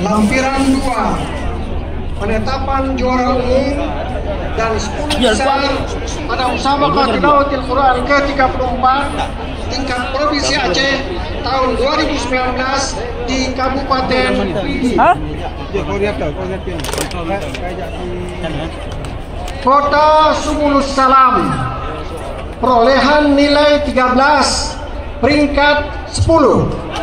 Lampiran 2, penetapan juara umum dan 10 besar pada Musabaqah Tilawatil Quran ke-34 tingkat Provinsi Aceh tahun 2019 di Kabupaten Pidi. Kota Subulus Salam, perolehan nilai 13, peringkat 10.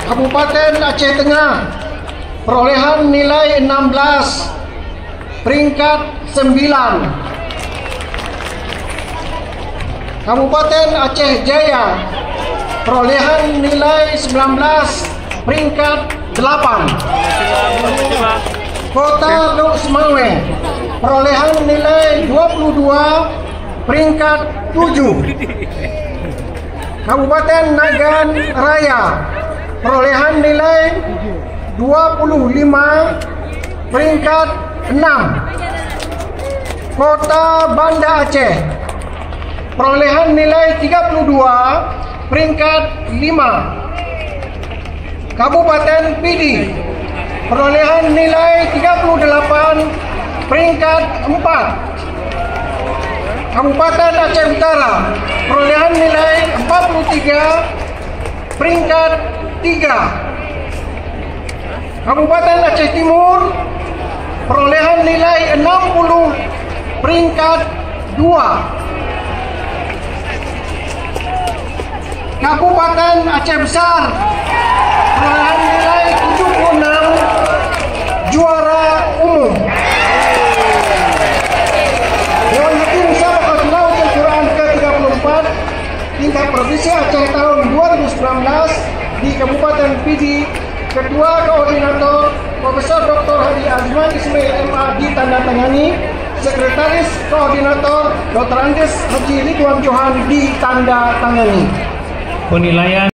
Kabupaten Aceh Tengah, perolehan nilai 16, peringkat 9. Kabupaten Aceh Jaya, perolehan nilai 19, peringkat 8. Kota Lok Semawe, perolehan nilai 22, peringkat 7. Kabupaten Nagan Raya, perolehan nilai 25, peringkat 6. Kota Banda Aceh, perolehan nilai 32, peringkat 5. Kabupaten Pidi, perolehan nilai 38, peringkat 4. Kabupaten Aceh Utara, perolehan nilai 43, peringkat 3. Kabupaten Aceh Timur, perolehan nilai 60, peringkat 2. Kabupaten Aceh Besar, perolehan nilai 76, juara umum. Dewan Hakim Musabaqah Tilawatil Quran ke-34 tingkat Provinsi Aceh tahun 2019 di Kabupaten Pidi, Ketua Koordinator Profesor Dr. Haji Azman Ismail MA ditandatangani, Sekretaris Koordinator Dr. Andes Haji Ridwan Johan ditandatangani. Penilaian